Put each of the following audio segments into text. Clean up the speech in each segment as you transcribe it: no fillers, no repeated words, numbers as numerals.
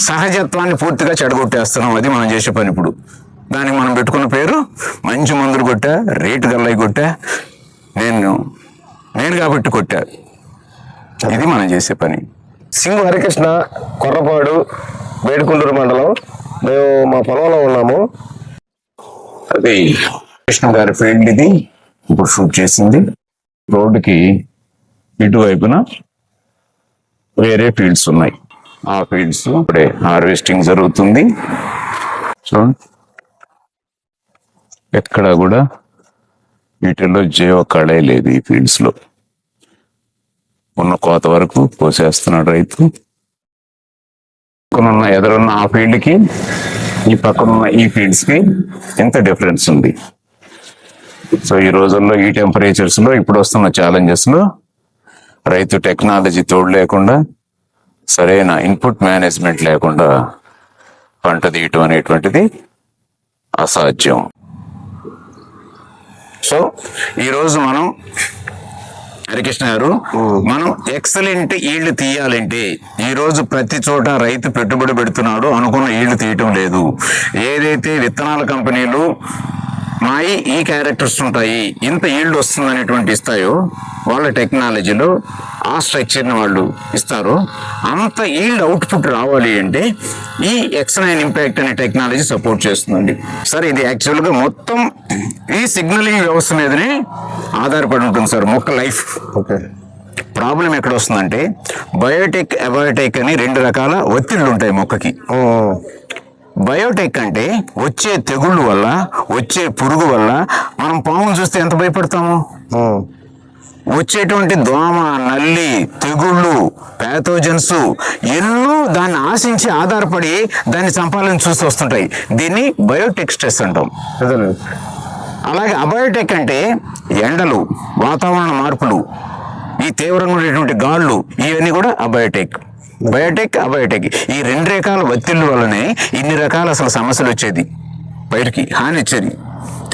సహజత్వాన్ని పూర్తిగా చెడగొట్టేస్తున్నాం. అది మనం చేసే పని. ఇప్పుడు దానికి మనం పెట్టుకున్న పేరు మంచి మందులు కొట్టా, రేటు గల్లయి కొట్టా, నేను కాబట్టి కొట్టా. ఇది మనం చేసే పని. సింగు హరికృష్ణ, కొర్రపాడు, వేడుకొండూరు మండలం. మేము మా పొలంలో ఉన్నాము. అది కృష్ణ గారి ఫీల్డ్ ఇది. ఇప్పుడు షూట్ చేసింది. రోడ్డుకి ఇటువైపున వేరే ఫీల్డ్స్ ఉన్నాయి. ఆ ఫీల్డ్స్ ఇప్పుడే హార్వెస్టింగ్ జరుగుతుంది. చూడండి, ఎక్కడ కూడా వీటిల్లో జీవ కళే లేదు. ఈ ఫీల్డ్స్ లో ఉన్న కోత వరకు కోసేస్తున్నాడు రైతు. పక్కనున్న ఎదురున్న ఆ ఫీల్డ్ కి ఈ పక్కనున్న ఈ ఫీల్డ్స్ కి ఎంత డిఫరెన్స్ ఉంది. సో ఈ రోజుల్లో ఈ టెంపరేచర్స్ లో ఇప్పుడు వస్తున్న ఛాలెంజెస్ లో రైతు టెక్నాలజీ తోడు లేకుండా, సరైన ఇన్పుట్ మేనేజ్మెంట్ లేకుండా పంట తీయటం అనేటువంటిది అసాధ్యం. సో ఈరోజు మనం హరికృష్ణ గారు, మనం ఎక్సలెంట్ ఈల్డ్ తీయాలంటే ఈ రోజు ప్రతి చోట రైతు పెట్టుబడి పెడుతున్నాడు, అనుకున్న ఈల్డ్ తీయటం లేదు. ఏదైతే విత్తనాల కంపెనీలు మాయి ఈ క్యారెక్టర్స్ ఉంటాయి, ఇంత ఈల్డ్ వస్తుంది అనేటువంటి ఇస్తాయో, వాళ్ళ టెక్నాలజీలో ఆ స్ట్రక్చర్ని వాళ్ళు ఇస్తారు. అంత ఈల్డ్ అవుట్పుట్ రావాలి అంటే ఈ X9 ఇంపాక్ట్ అనే టెక్నాలజీ సపోర్ట్ చేస్తుందండి. సరే, ఇది యాక్చువల్గా మొత్తం ఈ సిగ్నలింగ్ వ్యవస్థ మీదనే ఆధారపడి ఉంటుంది సార్ మొక్క లైఫ్. ఓకే. ప్రాబ్లం ఎక్కడ వస్తుందంటే బయోటెక్, అబయోటెక్ అని రెండు రకాల ఒత్తిళ్లు ఉంటాయి మొక్కకి. బయోటెక్ అంటే వచ్చే తెగుళ్ళు వల్ల, వచ్చే పురుగు వల్ల మనం పామును చూస్తే ఎంత భయపడతాము. వచ్చేటువంటి దోమ, నల్లి, తెగుళ్ళు, ప్యాథోజన్స్ ఎన్నో దాన్ని ఆశించి ఆధారపడి దాన్ని చంపాలని చూసి వస్తుంటాయి. దీన్ని బయోటెక్ స్ట్రెస్ అంటాం. అలాగే అబయోటెక్ అంటే ఎండలు, వాతావరణ మార్పులు, ఈ తీవ్రంగా ఉండేటువంటి గాళ్ళు, ఇవన్నీ కూడా అబయోటెక్. బయోటెక్, అబయోటెక్ ఈ రెండు రకాల ఒత్తిళ్ళ వల్లనే ఇన్ని రకాల అసలు సమస్యలు వచ్చేది, పైరుకి హాని ఇచ్చేది.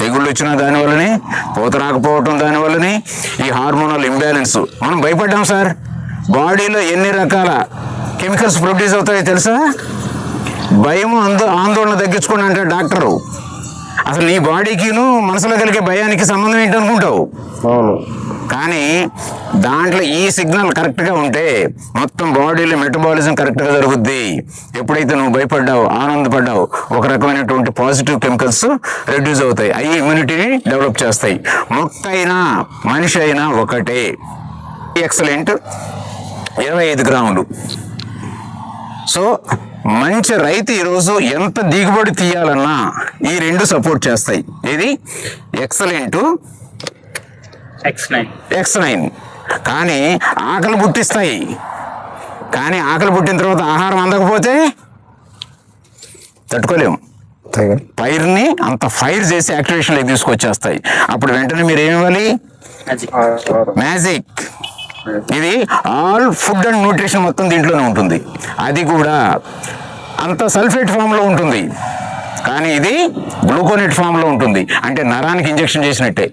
తెగుళ్ళు వచ్చిన దానివల్లనే, పూత రాకపోవటం దానివల్లనే, ఈ హార్మోనల్ ఇంబ్యాలెన్స్. మనం భయపడ్డాం సార్. బాడీలో ఎన్ని రకాల కెమికల్స్ ప్రొడ్యూస్ అవుతాయో తెలుసా? భయం, ఆందోళన తగ్గించుకోండి అంటాడు డాక్టరు. అసలు నీ బాడీకిను మనసులో కలిగే భయానికి సంబంధం ఏంటనుకుంటావు? అవును. కానీ దాంట్లో ఈ సిగ్నల్ కరెక్ట్గా ఉంటే మొత్తం బాడీలో మెటబాలిజం కరెక్ట్గా జరుగుద్ది. ఎప్పుడైతే నువ్వు భయపడ్డావు, ఆనందపడ్డావు, ఒక రకమైనటువంటి పాజిటివ్ కెమికల్స్ రెడ్యూస్ అవుతాయి. అవి ఇమ్యూనిటీని డెవలప్ చేస్తాయి. మొక్క అయినా మనిషి అయినా ఒకటే. ఎక్సలెంట్ 25 గ్రాములు. సో మంచి రైతు ఈరోజు ఎంత దిగుబడి తీయాలన్నా ఈ రెండు సపోర్ట్ చేస్తాయి. ఇది ఎక్సలెంట్, X9. కానీ ఆకలి పుట్టిస్తాయి. కానీ ఆకలి పుట్టిన తర్వాత ఆహారం అందకపోతే తట్టుకోలేము. పైర్ని అంత ఫైర్ చేసి యాక్టివేషన్లోకి తీసుకొచ్చేస్తాయి. అప్పుడు వెంటనే మీరు ఏమి ఇవ్వాలి? మ్యాజిక్. ఇది ఆల్ ఫుడ్ అండ్ న్యూట్రిషన్ మొత్తం దీంట్లోనే ఉంటుంది. అది కూడా అంత సల్ఫేట్ ఫామ్లో ఉంటుంది, కానీ ఇది గ్లూకోనేట్ ఫామ్లో ఉంటుంది. అంటే నరానికి ఇంజెక్షన్ చేసినట్టే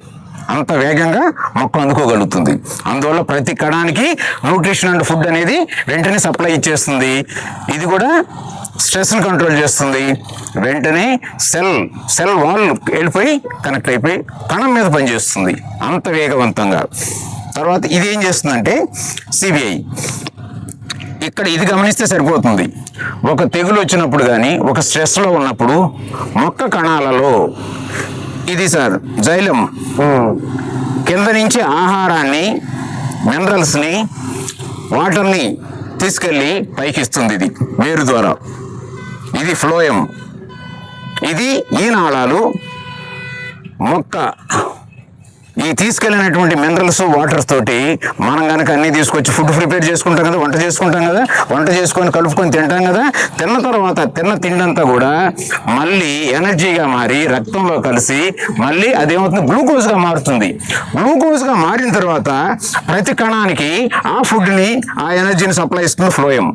అంత వేగంగా మొక్క అందుకోగలుగుతుంది. అందువల్ల ప్రతి కణానికి న్యూట్రిషన్ అండ్ ఫుడ్ అనేది వెంటనే సప్లై ఇచ్చేస్తుంది. ఇది కూడా స్ట్రెస్ని కంట్రోల్ చేస్తుంది. వెంటనే సెల్ వాల్ వెళ్ళిపోయి కనెక్ట్ అయిపోయి కణం మీద పనిచేస్తుంది అంత వేగవంతంగా. తర్వాత ఇది ఏం చేస్తుందంటే సిబిఐ. ఇక్కడ ఇది గమనిస్తే సరిపోతుంది. ఒక తెగులు వచ్చినప్పుడు కానీ, ఒక స్ట్రెస్లో ఉన్నప్పుడు మొక్క కణాలలో ఇది సార్ జైలం కింద నుంచి ఆహారాన్ని, మినరల్స్ని, వాటర్ని తీసుకెళ్ళి పైకి ఇస్తుంది. ఇది వేరు ద్వారా. ఇది ఫ్లోయం. ఇది ఈ నాళాలు మొక్క ఈ తీసుకెళ్ళినటువంటి మినరల్స్, వాటర్స్ తోటి మనం కనుక అన్నీ తీసుకొచ్చి ఫుడ్ ప్రిపేర్ చేసుకుంటాం కదా, వంట చేసుకొని కలుపుకొని తింటాం కదా. తిన్న తర్వాత తిన్న తిండంతా కూడా మళ్ళీ ఎనర్జీగా మారి రక్తంలో కలిసి మళ్ళీ అదేమవుతుంది, గ్లూకోజ్గా మారుతుంది. గ్లూకోజ్గా మారిన తర్వాత ప్రతి కణానికి ఆ ఫుడ్ని, ఆ ఎనర్జీని సప్లై ఇస్తుంది ఫ్లోయం.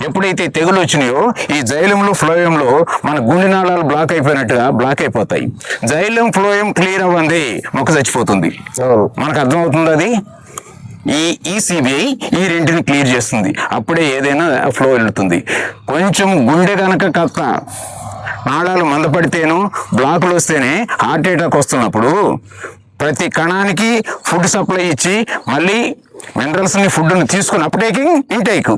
ఎప్పుడైతే తెగులు వచ్చినాయో ఈ జైలంలో, ఫ్లోయంలో మన గుండె నాళాలు బ్లాక్ అయిపోయినట్టుగా బ్లాక్ అయిపోతాయి. జైలం, ఫ్లోయం క్లియర్ అవ్వండి మొక్క చచ్చిపోతుంది. మనకు అర్థమవుతుంది అది. ఈ సిబిఐ ఈ రెంటిని క్లియర్ చేస్తుంది. అప్పుడే ఏదైనా ఫ్లో వెళ్తుంది. కొంచెం గుండె కనుక కాస్త నాళాలు మందపడితేను బ్లాకులు వస్తేనే హార్ట్ అటాక్ వస్తున్నప్పుడు ప్రతి కణానికి ఫుడ్ సప్లై ఇచ్చి మళ్ళీ మినరల్స్ని ఫుడ్ని తీసుకుని అప్టేకింగ్ ఇంటేక్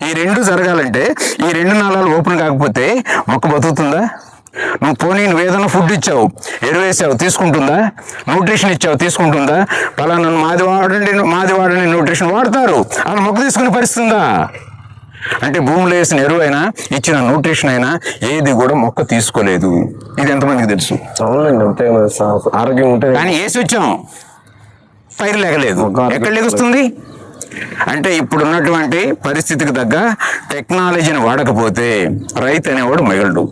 ఈ రెండు జరగాలంటే ఈ రెండు నాళాలు ఓపెన్ కాకపోతే మొక్క బతుకుతుందా? నువ్వు ఏదైనా ఫుడ్ ఇచ్చావు, ఎరువు వేసావు, తీసుకుంటుందా? న్యూట్రిషన్ ఇచ్చావు, తీసుకుంటుందా? పలానా మాది వాడండి న్యూట్రిషన్ వాడతారు, అలా మొక్క తీసుకునే పరిస్థితుందా? అంటే భూమిలో వేసిన ఎరువు అయినా ఇచ్చిన న్యూట్రిషన్ అయినా ఏది కూడా మొక్క తీసుకోలేదు. ఇది ఎంతమందికి తెలుసు? అవునండి, అంతే కదా సార్. ఆరోగ్యం ఉంటుంది కానీ వేసి వచ్చాం, పైరు లేగలేదు. ఎక్కడ లెగుస్తుంది? అంటే ఇప్పుడున్నటువంటి పరిస్థితికి తగ్గ టెక్నాలజీని వాడకపోతే రైతు అనేవాడు మిగలడు.